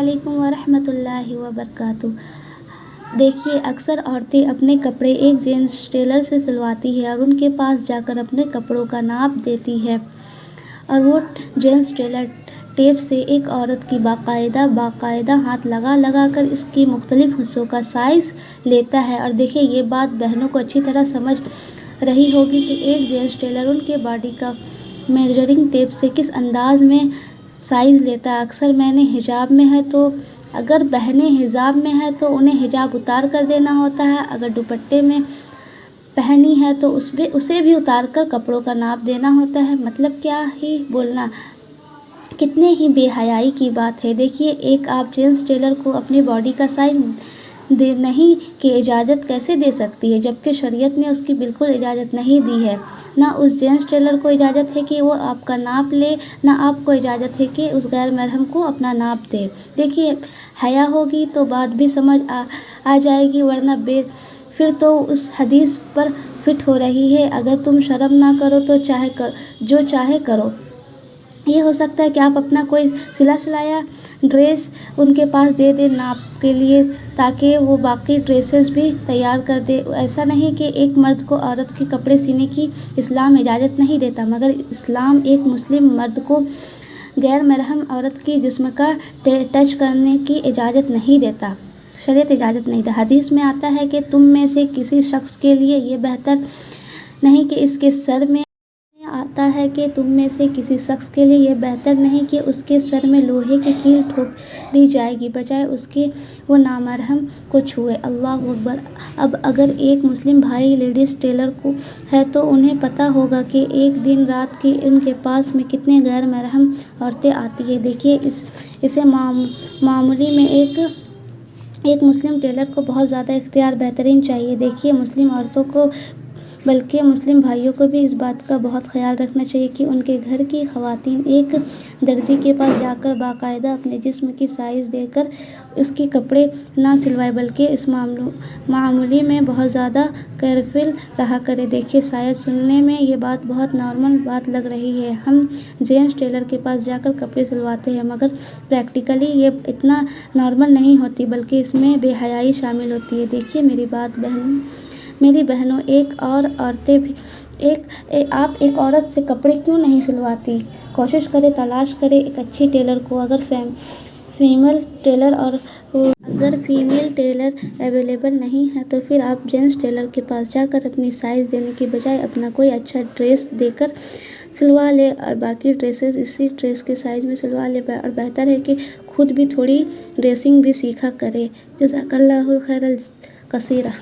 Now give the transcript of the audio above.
علیکم ورحمۃ اللہ وبرکاتہ۔ دیکھیے، اکثر عورتیں اپنے کپڑے ایک جینس ٹیلر سے سلواتی ہیں اور ان کے پاس جا کر اپنے کپڑوں کا ناپ دیتی ہے، اور وہ جینس ٹیلر ٹیپ سے ایک عورت کی باقاعدہ ہاتھ لگا کر اس کی مختلف حصوں کا سائز لیتا ہے۔ اور دیکھیے، یہ بات بہنوں کو اچھی طرح سمجھ رہی ہوگی کہ ایک جینس ٹیلر ان کے باڈی کا میجرنگ ٹیپ سے کس انداز میں سائز لیتا ہے۔ اکثر بہنیں حجاب میں ہیں تو اگر بہنیں حجاب میں ہیں تو انہیں حجاب اتار کر دینا ہوتا ہے، اگر دوپٹے میں پہنی ہے تو اسے بھی اتار کر کپڑوں کا ناپ دینا ہوتا ہے۔ مطلب کیا ہی بولنا، کتنے ہی بے حیائی کی بات ہے۔ دیکھیے، ایک آپ جینس ٹیلر کو اپنی باڈی کا سائز نہیں کی اجازت کیسے دے سکتی ہے، جبکہ شریعت نے اس کی بالکل اجازت نہیں دی ہے۔ نہ اس جینس ٹیلر کو اجازت ہے کہ وہ آپ کا ناپ لے، نہ آپ کو اجازت ہے کہ اس غیر محرم کو اپنا ناپ دے۔ دیکھیے، حیا ہوگی تو بات بھی سمجھ آ جائے گی، ورنہ پھر تو اس حدیث پر فٹ ہو رہی ہے، اگر تم شرم نہ کرو تو جو چاہے کرو۔ یہ ہو سکتا ہے کہ آپ اپنا کوئی سلایا ڈریس ان کے پاس دے دیں ناپ کے لیے، تاکہ وہ باقی ڈریسز بھی تیار کر دے۔ ایسا نہیں کہ ایک مرد کو عورت کے کپڑے سینے کی اسلام اجازت نہیں دیتا، مگر اسلام ایک مسلم مرد کو غیر محرم عورت کے جسم کا ٹچ کرنے کی اجازت نہیں دیتا، شریعت اجازت نہیں دیتا۔ حدیث میں آتا ہے کہ تم میں سے کسی شخص کے لیے یہ بہتر نہیں کہ اس کے سر میں لوہے کی کیل ٹھوک دی جائے گی، بجائے اس کے وہ نامحرم کو چھوئے۔ اللہ اکبر۔ اب اگر ایک مسلم بھائی لیڈیز ٹیلر ہے تو انہیں پتہ ہوگا کہ ایک دن رات کی ان کے پاس میں کتنے غیر محرم عورتیں آتی ہیں۔ دیکھیے، اسے معاملے میں ایک مسلم ٹیلر کو بہت زیادہ احتیاط برتنی چاہیے۔ دیکھیے، مسلم عورتوں کو بلکہ مسلم بھائیوں کو بھی اس بات کا بہت خیال رکھنا چاہیے کہ ان کے گھر کی خواتین ایک درزی کے پاس جا کر باقاعدہ اپنے جسم کی سائز دے کر اس کے کپڑے نہ سلوائیں، بلکہ اس معاملے میں بہت زیادہ کیئرفل رہا کریں۔ دیکھیے، شاید سننے میں یہ بات بہت نارمل بات لگ رہی ہے، ہم جینس ٹیلر کے پاس جا کر کپڑے سلواتے ہیں، مگر پریکٹیکلی یہ اتنا نارمل نہیں ہوتی، بلکہ اس میں بے حیائی شامل ہوتی ہے۔ دیکھیے میری بہنوں، آپ ایک عورت سے کپڑے کیوں نہیں سلواتی؟ کوشش کریں، تلاش کریں ایک اچھی ٹیلر کو۔ اگر فیمیل ٹیلر اویلیبل نہیں ہے تو پھر آپ جینس ٹیلر کے پاس جا کر اپنی سائز دینے کی بجائے اپنا کوئی اچھا ڈریس دے کر سلوا لیں، اور باقی ڈریسز اسی ڈریس کے سائز میں سلوا لیں، اور بہتر ہے کہ خود بھی تھوڑی ڈریسنگ بھی سیکھا کریں۔ جزاک اللہ خیر کثیرا۔